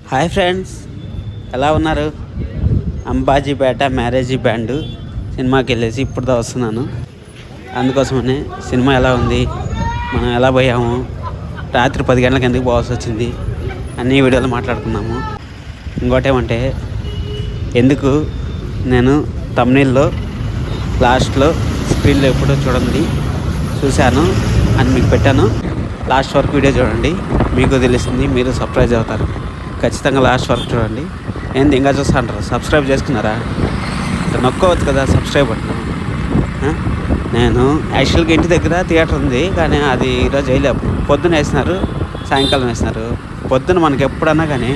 Hi friends, ఎలా ఉన్నారు? Ambajipeta marriage band సినిమాకి వెళ్ళేసి ఇప్పుడు వస్తున్నాను. అందుకోసమనే సినిమా ఎలా ఉంది, మనం ఎలా పోయాము, రాత్రి 10 గంటలకు ఎందుకు పోవాల్సి వచ్చింది అన్ని వీడియోలు మాట్లాడుకున్నాము. ఇంకోటేమంటే ఎందుకు నేను తమ్నైల్లో లాస్ట్లో స్క్రీన్లో ఎప్పుడో చూశాను అని మీకు పెట్టాను. లాస్ట్ వరకు వీడియో చూడండి, మీకు తెలుస్తుంది, మీరు సర్ప్రైజ్ అవుతారు. ఖచ్చితంగా లాస్ట్ వరకు చూడండి. ఏంది ఇంకా చూస్తా అంటారు? సబ్స్క్రైబ్ చేసుకున్నారా? నొక్కోవచ్చు కదా సబ్స్క్రైబ్ బటన్. నేను యాక్చువల్గా ఇంటి దగ్గర థియేటర్ ఉంది, కానీ అది ఈరోజు వేయలేము. పొద్దున వేసినారు, సాయంకాలం వేసినారు. పొద్దున మనకి ఎప్పుడన్నా కానీ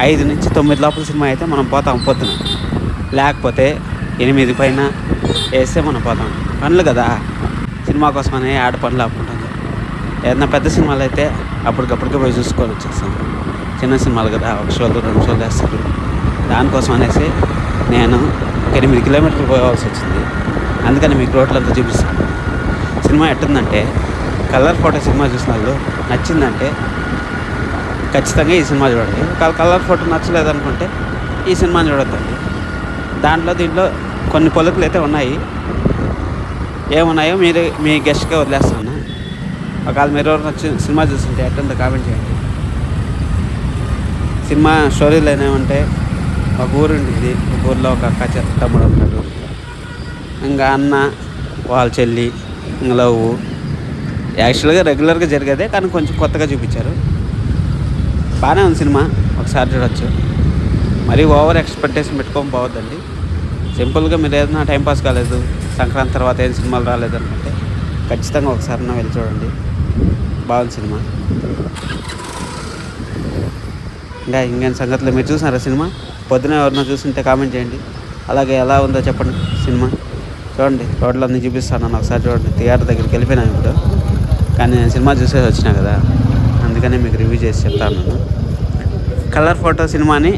5 నుంచి 9 లోపల సినిమా అయితే మనం పోతాం పొద్దున, లేకపోతే 8 పైన వేస్తే మనం పోతాం. పనులు కదా, సినిమా కోసమని ఆడ పనులు ఆపుకుంటాం. ఏదైనా పెద్ద సినిమాలు అయితే అప్పటికప్పటికే పోయి చూసుకొని వచ్చేస్తాం. చిన్న సినిమాలు కదా, 1 షోలు 2 షోలు వేస్తారు. దానికోసం అనేసి నేను 8 కిలోమీటర్లు పోవాల్సి వచ్చింది. అందుకని మీకు రోడ్లంతా చూపిస్తాను. సినిమా ఎట్టుందంటే, కలర్ ఫోటో సినిమా చూసిన వాళ్ళు నచ్చిందంటే ఖచ్చితంగా ఈ సినిమా చూడండి. కలర్ ఫోటో నచ్చలేదనుకుంటే ఈ సినిమాని చూడొద్దండి. దీంట్లో కొన్ని పొలుకులు అయితే ఉన్నాయి. ఏమున్నాయో మీరు మీ గెస్ట్గా వదిలేస్తాను. ఒకవేళ మీరు ఎవరు నచ్చి సినిమా చూస్తుంటే ఎట్టుందో కామెంట్ చేయండి. సినిమా స్టోరీలు ఏమంటే, ఒక ఊరు ఉంటుంది, ఒక ఊరిలో ఒక అక్క తమ్ముడు ఉంటాడు, ఇంకా అన్న వాళ్ళ చెల్లి, ఇంకా లవ్. యాక్చువల్గా రెగ్యులర్గా జరిగేదే, కానీ కొంచెం కొత్తగా చూపించారు. బాగానే ఉంది సినిమా, ఒకసారి చూడొచ్చు. మరీ ఓవర్ ఎక్స్పెక్టేషన్ పెట్టుకొని పోవద్దండి. సింపుల్గా మీరు ఏదైనా టైంపాస్ కాలేదు, సంక్రాంతి తర్వాత ఏం సినిమాలు రాలేదు అనుకుంటే ఖచ్చితంగా ఒకసారి వెళ్ళి చూడండి. బాగుంది సినిమా. ఇంకేం సంగతులు మీరు చూసినారా సినిమా? పొద్దున ఎవరన్నా చూస్తుంటే కామెంట్ చేయండి. అలాగే ఎలా ఉందో చెప్పండి సినిమా. చూడండి, రోడ్లు అన్నీ చూపిస్తాను, ఒకసారి చూడండి. థియేటర్ దగ్గరికి వెళ్ళిపోయినా ఇప్పుడు, కానీ నేను సినిమా చూసేసి వచ్చినా కదా, అందుకనే మీకు రివ్యూ చేసి చెప్తాను. కలర్ ఫోటో సినిమాని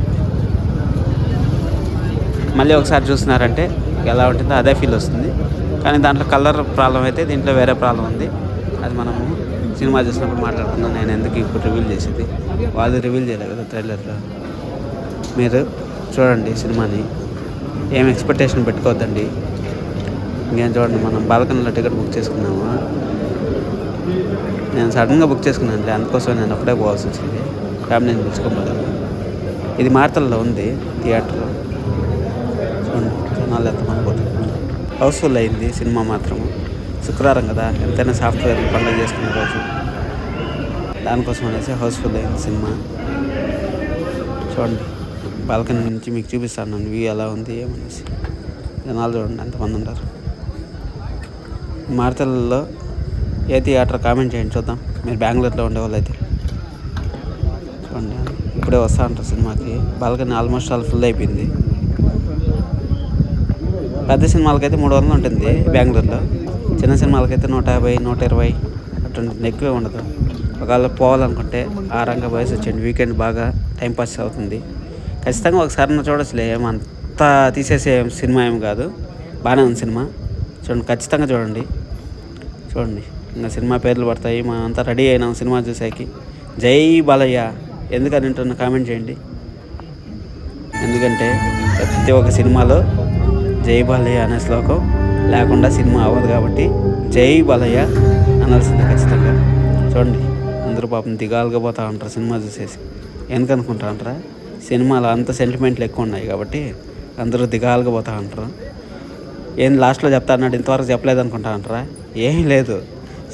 మళ్ళీ ఒకసారి చూస్తున్నారంటే ఎలా ఉంటుందో అదే ఫీల్ వస్తుంది. కానీ దాంట్లో కలర్ ప్రాబ్లం అయితే దీంట్లో వేరే ప్రాబ్లం ఉంది. అది మనము సినిమా చూసినప్పుడు మాట్లాడుకుందాం. నేను ఎందుకు ఇప్పుడు రివీల్ చేసేది, వాళ్ళు రివీల్ చేయలేదు కదా ట్రైలర్లో. మీరు చూడండి సినిమాని, ఏం ఎక్స్పెక్టేషన్ పెట్టుకోవద్దండి. ఇంకేం చూడండి, మనం బాల్కనీలో టికెట్ బుక్ చేసుకున్నాము. నేను సడన్గా బుక్ చేసుకున్నాను, అందుకోసం నేను అప్పుడే పోవాల్సి వచ్చింది. ఫ్యామిలీని పిలుచుకోబోదాను. ఇది మార్తల్లో ఉంది థియేటర్. చూడండి జనాలు ఎంతమంది పోతుంది. హౌస్ఫుల్ అయింది సినిమా మాత్రము. శుక్రవారం కదా, ఎంతైనా సాఫ్ట్వేర్ పండుగ చేసుకునే రోజు, దానికోసం అనేసి హౌస్ఫుల్ అయింది సినిమా. చూడండి, బాల్కనీ నుంచి మీకు చూపిస్తాను నేను వ్యూ ఎలా ఉంది ఏమనేసి. జనాలు చూడండి ఎంతమంది ఉంటారు. మార్తల్లో ఏ థియేటర్ కామెంట్ చేయండి చూద్దాం, మీరు బెంగళూరులో ఉండేవాళ్ళు అయితే. చూడండి, ఇప్పుడే వస్తూ ఉంటారు సినిమాకి. బాల్కనీ ఆల్మోస్ట్ ఆల్ ఫుల్ అయిపోయింది. పెద్ద సినిమాలకైతే 300 ఉంటుంది బెంగళూరులో, చిన్న సినిమాలకైతే 150, 120 అటువంటి, ఎక్కువే ఉండదు. ఒకవేళ పోవాలనుకుంటే ఆ రంగా వయసు వచ్చేయండి. వీకెండ్ బాగా టైంపాస్ అవుతుంది. ఖచ్చితంగా ఒకసారి చూడొచ్చులే, ఏమంతా తీసేసే సినిమా ఏమి కాదు, బాగానే ఉంది సినిమా. చూడండి, ఖచ్చితంగా చూడండి. ఇంకా సినిమా పేర్లు పడతాయి. మనం అంతా రెడీ అయినాం సినిమా చూసాకి. జై బాలయ్య ఎందుకని అంటున్నా కామెంట్ చేయండి. ఎందుకంటే ప్రతి ఒక్క సినిమాలో జై బాలయ్య అనే శ్లోకం లేకుండా సినిమా అవ్వదు, కాబట్టి జై బాలయ్య అనాల్సిందే ఖచ్చితంగా. చూడండి, అందరూ పాపం దిగాలుగా పోతూ ఉంటారు సినిమా చూసేసి. ఎందుకనుకుంటా అంటారా? సినిమాలో అంత సెంటిమెంట్లు ఎక్కువ ఉన్నాయి కాబట్టి అందరూ దిగాలుగా పోతూ ఉంటారు. ఏం లాస్ట్లో చెప్తా అన్నాడు, ఇంతవరకు చెప్పలేదు అనుకుంటా అంటారా? ఏం లేదు,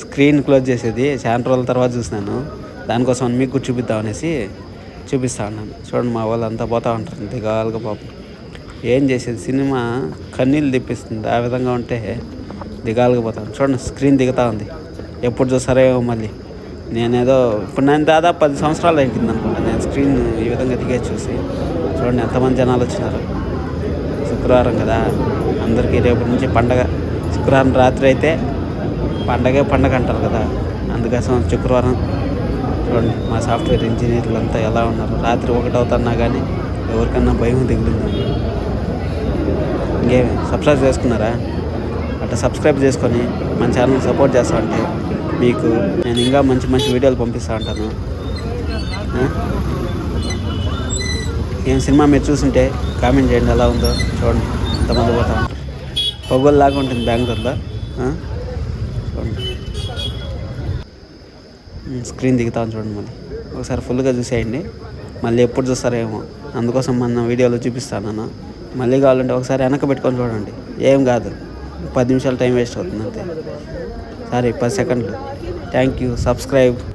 స్క్రీన్ క్లోజ్ చేసేది చాలా రోజుల తర్వాత చూసినాను, దానికోసం మీకు కూడా చూపిద్దాం అనేసి చూపిస్తా ఉన్నాను. చూడండి, మా వాళ్ళు అంతా పోతూ ఉంటారు దిగాలుగా పాపం. ఏం చేసేది, సినిమా కన్నీళ్ళు తెప్పిస్తుంది. ఆ విధంగా ఉంటే దిగాలుగా పోతాను. చూడండి, స్క్రీన్ దిగుతూ ఉంది. ఎప్పుడు చూస్తారో మళ్ళీ. ఇప్పుడు నేను దాదాపు 10 సంవత్సరాలు అయిపోయింది అనుకుంటా నేను స్క్రీన్ ఈ విధంగా దిగే చూసి. చూడండి ఎంతమంది జనాలు వచ్చినారు. శుక్రవారం కదా, అందరికీ రేపటి నుంచి పండగ. శుక్రవారం రాత్రి అయితే పండగ అంటారు కదా, అందుకోసం శుక్రవారం. చూడండి, మా సాఫ్ట్వేర్ ఇంజనీర్లు అంతా ఎలా ఉన్నారు. రాత్రి 1 అవుతున్నా కానీ ఎవరికన్నా భయం దిగులుంది. ఇంకేమి సబ్స్క్రైబ్ చేసుకున్నారా? అట్లా సబ్స్క్రైబ్ చేసుకొని మన ఛానల్ సపోర్ట్ చేస్తా ఉంటే మీకు నేను ఇంకా మంచి మంచి వీడియోలు పంపిస్తూ ఉంటాను. ఏం సినిమా మీరు చూస్తుంటే కామెంట్ చేయండి ఎలా ఉందో. చూడండి ఎంతమంది పోతా ఉంటారు. పొగోల్లాగా ఉంటుంది బెంగళూరులో. చూడండి స్క్రీన్ దిగుతాను చూడండి. మళ్ళీ ఒకసారి ఫుల్గా చూసేయండి. మళ్ళీ ఎప్పుడు చూస్తారేమో, అందుకోసం మన వీడియోలో చూపిస్తాను. మళ్ళీ కావాలంటే ఒకసారి వెనక పెట్టుకొని చూడండి, ఏం కాదు. 10 నిమిషాలు టైం వేస్ట్ అవుతుంది అంతే. సారీ 10 సెకండ్లు. Thank you. సబ్స్క్రైబ్.